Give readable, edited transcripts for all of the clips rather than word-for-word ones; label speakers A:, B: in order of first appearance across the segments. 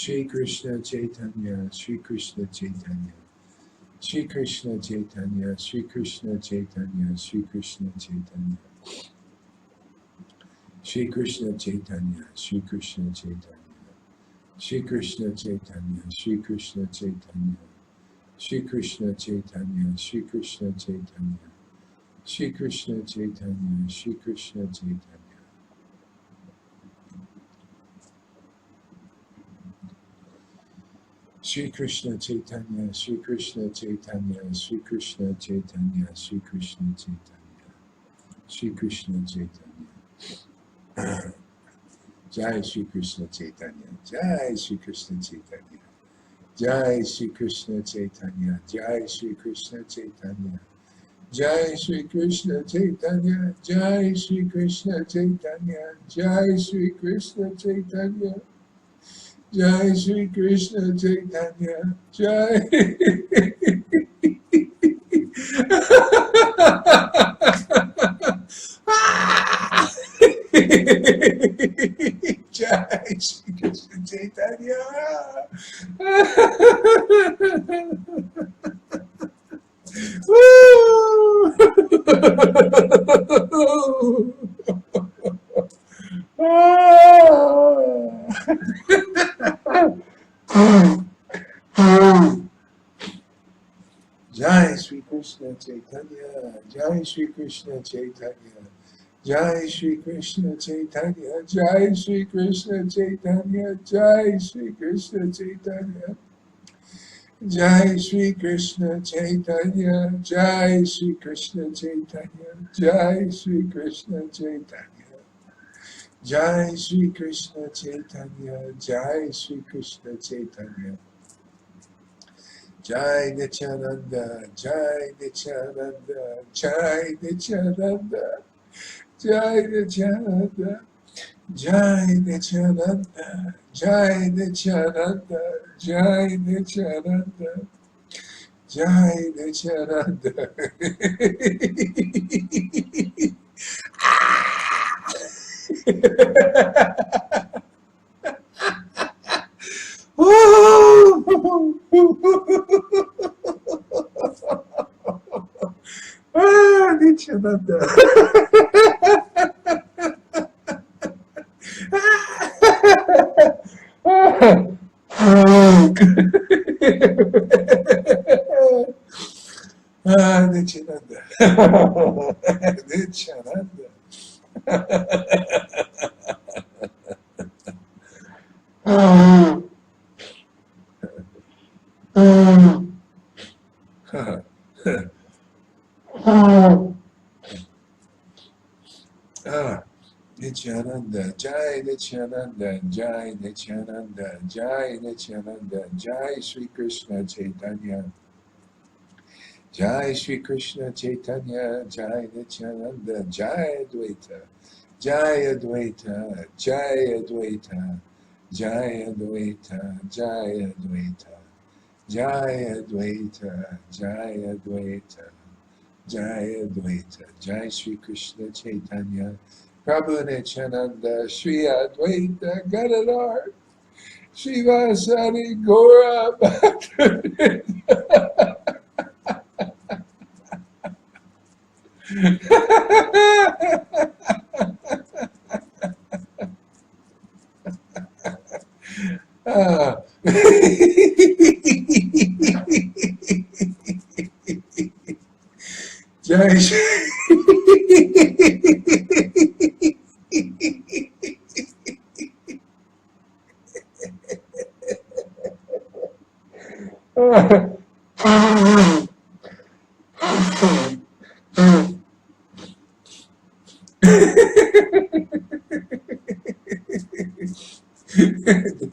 A: Shri Krishna Chaitanya, Shri Krishna Chaitanya, Shri Krishna Chaitanya, Shri Krishna Chaitanya, Shri Krishna Chaitanya, Shri Krishna Chaitanya, Shri Krishna Chaitanya, Shri Krishna Chaitanya, Shri Krishna Chaitanya, Shri Krishna Chaitanya, Shri Krishna Chaitanya, Shri Krishna Chaitanya, Shri Krishna Chaitanya. Shri Krishna Chaitanya, Shri Krishna Chaitanya, Shri Krishna Chaitanya, Shri Krishna Chaitanya, Shri Krishna Chaitanya. Jai Shri Krishna Chaitanya, Jai Shri Krishna Chaitanya, Jai Shri Krishna Chaitanya, Jai Shri Krishna Chaitanya, Jai Shri Krishna Chaitanya, Jai Shri Krishna Chaitanya, Jai Shri Krishna Chaitanya, Jai Shri Krishna Chaitanya, Jai. Jai Shri Krishna Chaitanya. Woo! Jai Shri Krishna Chaitanya, Jai Shri Krishna Chaitanya, Jai Shri Krishna Chaitanya, Jai Shri Krishna Chaitanya, Jai Shri Krishna Chaitanya, Jai Shri Krishna Chaitanya, Jai Shri Krishna Chaitanya, Jai Shri Krishna Chaitanya, Jai Shri Krishna Chaitanya, Jai Shri Krishna Chaitanya, Jai Nityananda, Jai Nityananda, Jai Nityananda, Jai Nityananda, Jai Nityananda, Jai Nityananda, Jai Nityananda, Jai Nityananda. Nityananda. Nityananda. Nityananda. Nityananda, Jai Nityananda, Jai Nityananda, Jai Nityananda, Jai Shri Krishna Chaitanya, Jai Shri Krishna Chaitanya, Jai Nityananda, Jai Advaita, Jai Advaita, Jai Advaita, Jai Advaita, Jai Advaita, Jai Advaita, Jai Advaita, Jai Advaita, Jai Shri Krishna Chaitanya, Prabhu Nityananda, Shri Advaita Gadadhar, Shivasari Gaura Bhakti. Jai Shri.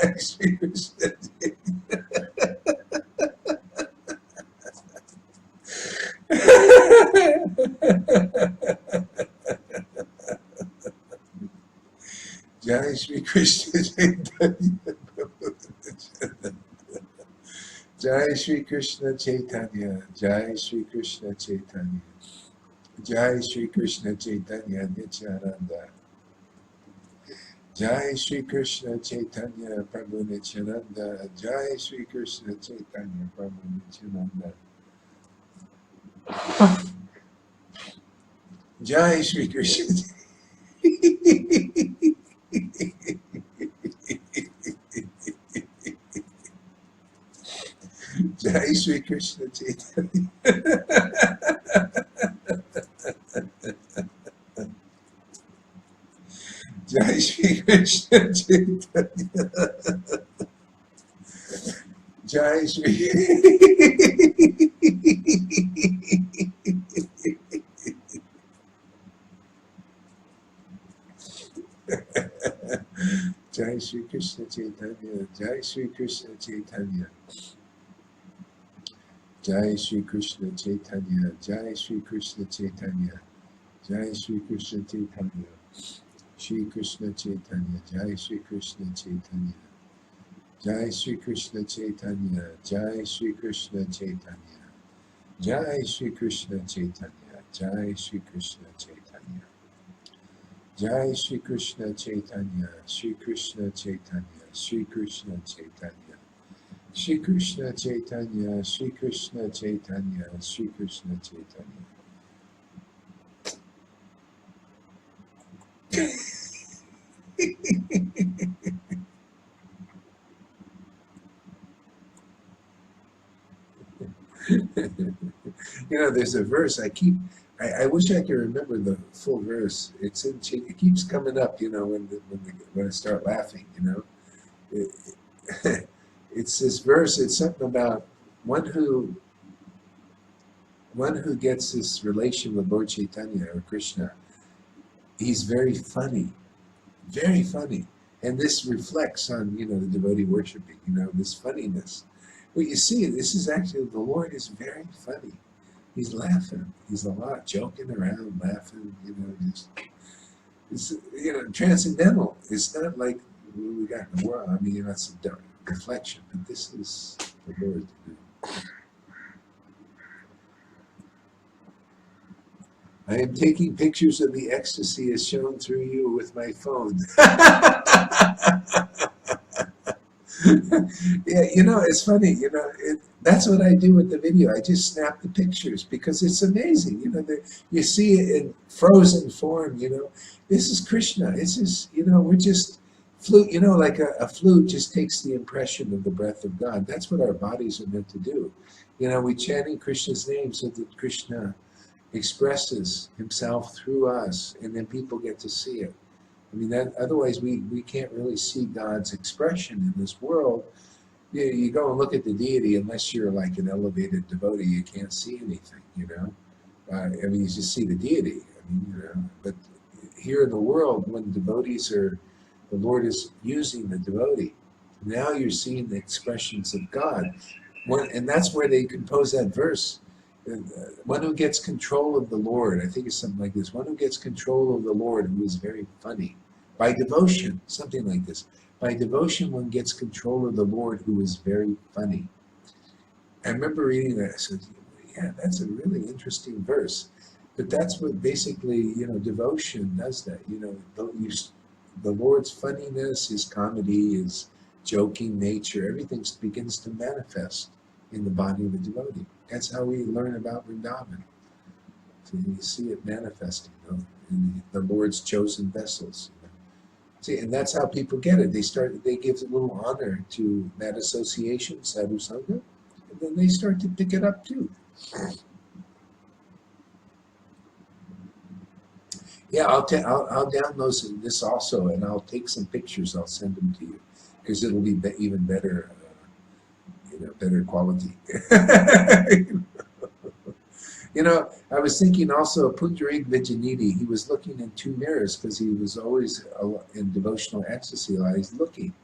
A: Jai Shri Krishna. Jai Shri Krishna Chaitanya. Jai Shri Krishna Chaitanya, Jai Shri Krishna Chaitanya, Jai Shri Krishna Chaitanya Nityananda, Jai Shri Krishna Chaitanya Prabhu Nityananda. Jai Shri Krishna Chaitanya Prabhu Nityananda. Jai Shri Krishna. Jai Shri Krishna Chaitanya. Jai Shri Krishna Chaitanya. Jai Shri. Jai Shri Krishna Chaitanya. Jai Shri Krishna Chaitanya. Jai Shri Krishna Chaitanya. Jai Shri Krishna Chaitanya. Jai Shri Krishna Chaitanya. Shri Krishna Chaitanya. Jai Shri Krishna Chaitanya. Jai Shri Krishna Chaitanya. Jai Shri Krishna Chaitanya. Jai Shri Krishna Chaitanya. Jai Shri Krishna Chaitanya. Jai Shri Krishna Chaitanya. Shri Krishna Chaitanya. Shri Krishna Chaitanya. Shri Krishna Chaitanya. Shri Krishna Chaitanya. Shri Krishna Chaitanya. You know, there's a verse I wish I could remember the full verse. It keeps coming up, you know, when I start laughing, you know. It, it's this verse, it's something about one who gets this relation with Lord Chaitanya or Krishna. He's very funny, very funny. And this reflects on, you know, the devotee worshiping, you know, this funniness. Well, you see, this is actually, the Lord is very funny. He's laughing. He's a lot joking around, laughing. You know, it's you know transcendental. It's not like what we got in the world. I mean, that's a dark reflection, but this is the Lord. I am taking pictures of the ecstasy as shown through you with my phone. Yeah, you know, it's funny. You know, that's what I do with the video. I just snap the pictures because it's amazing. You know, you see it in frozen form. You know, this is Krishna. It's just, you know, we're just flute. You know, like a flute just takes the impression of the breath of God. That's what our bodies are meant to do. You know, we chanting Krishna's name so that Krishna expresses himself through us, and then people get to see it. I mean, that otherwise we can't really see God's expression in this world. You go and look at the deity, unless you're like an elevated devotee, you can't see anything, you know. I mean, you just see the deity. I mean, you know, but here in the world, when the Lord is using the devotee. Now you're seeing the expressions of God. And that's where they compose that verse. One who gets control of the Lord, I think it's something like this. One who gets control of the Lord, who is very funny. By devotion, something like this. By devotion, one gets control of the Lord, who is very funny. I remember reading that. I said, yeah, that's a really interesting verse. But that's what basically, you know, devotion does that. You know, the Lord's funniness, his comedy, his joking nature, everything begins to manifest in the body of the devotee. That's how we learn about Vrindavan. So you see it manifesting, you know, in the Lord's chosen vessels. You know. See, and that's how people get it. They give a little honor to that association, sadhu sangha, and then they start to pick it up too. Yeah, I'll download this also, and I'll take some pictures. I'll send them to you because it'll be even better, you know, better quality. You know, I was thinking also Punjarik Vijayanidhi, he was looking in two mirrors because he was always in devotional ecstasy. I was looking.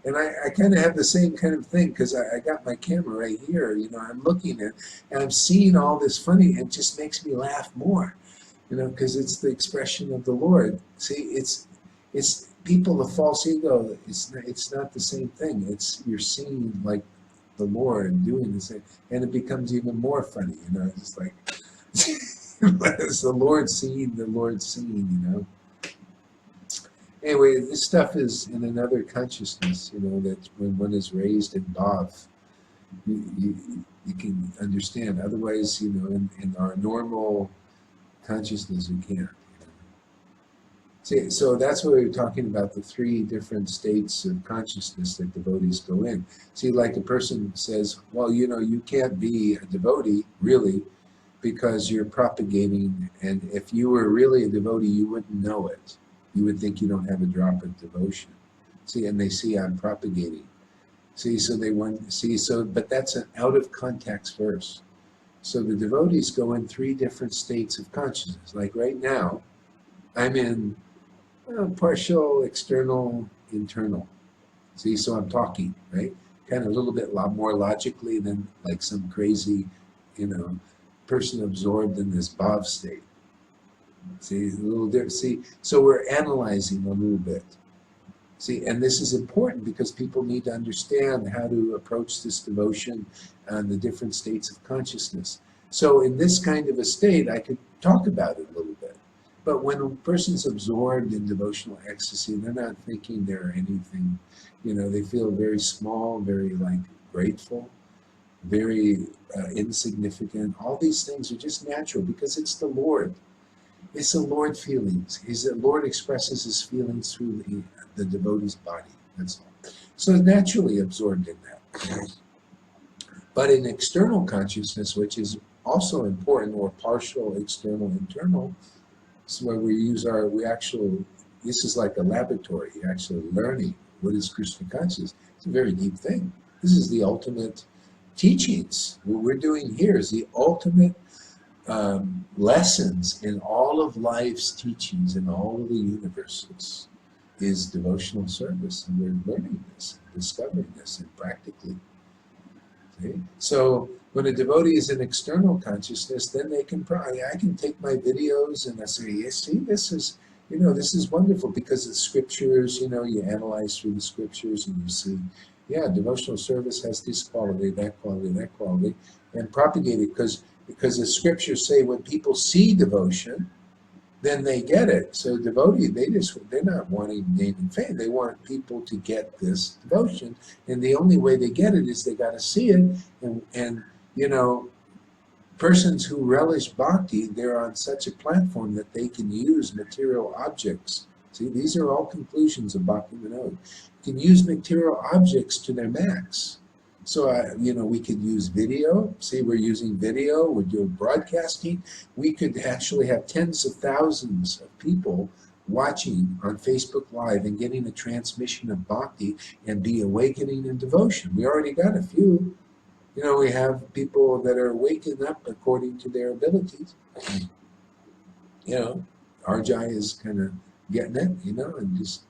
A: And I kind of have the same kind of thing because I got my camera right here. You know, I'm looking at and I'm seeing all this funny. It just makes me laugh more, you know, because it's the expression of the Lord. See, it's people of false ego. It's not the same thing. It's you're seeing like the Lord doing the same, and it becomes even more funny. You know, it's just like it's the Lord seeing, you know. Anyway, this stuff is in another consciousness, that when one is raised in bhav, you can understand. Otherwise, in our normal consciousness, we can't. See, so that's why we're talking about the three different states of consciousness that devotees go in. See, like a person says, well, you can't be a devotee, really, because you're propagating, and if you were really a devotee, you wouldn't know it. You would think you don't have a drop of devotion. See, and they see I'm propagating. But that's an out of context verse. So the devotees go in three different states of consciousness. Like right now, I'm in partial, external, internal. See, so I'm talking, right? Kind of a little bit more logically than like some crazy, person absorbed in this bhav state. See, a little different. See, so we're analyzing a little bit. See, and this is important because people need to understand how to approach this devotion and the different states of consciousness. So in this kind of a state, I could talk about it a little bit. But when a person's absorbed in devotional ecstasy, they're not thinking they're anything, they feel very small, very grateful, very insignificant. All these things are just natural because it's the Lord. It's the Lord feelings. The Lord expresses his feelings through the devotee's body. That's all. So it's naturally absorbed in that. But in external consciousness, which is also important, or partial, external, internal, so where this is like a laboratory. You're actually learning what is Krishna consciousness. It's a very deep thing. This is the ultimate teachings. What we're doing here is the ultimate lessons in all of life's teachings in all of the universes is devotional service. And we're learning this, discovering this, and practically. See? So when a devotee is in external consciousness, then I can take my videos and I say, yes, see, this is wonderful because the scriptures, you analyze through the scriptures and you see, yeah, devotional service has this quality, that quality, and propagate it because the scriptures say when people see devotion, then they get it. So devotee, they're not wanting name and fame. They want people to get this devotion, and the only way they get it is they got to see it. And persons who relish bhakti, they're on such a platform that they can use material objects. See, these are all conclusions of Bhakti Vinod. Can use material objects to their max. So, we could use video. See, we're using video. We're doing broadcasting. We could actually have tens of thousands of people watching on Facebook Live and getting a transmission of bhakti and be awakening in devotion. We already got a few. We have people that are waking up according to their abilities. Arjai is kind of getting it, and just,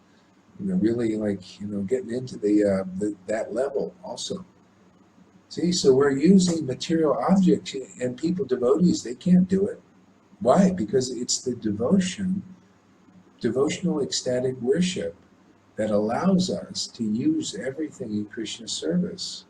A: really getting into that level also. See, so we're using material objects, and people, devotees, they can't do it. Why? Because it's the devotional ecstatic worship that allows us to use everything in Krishna's service.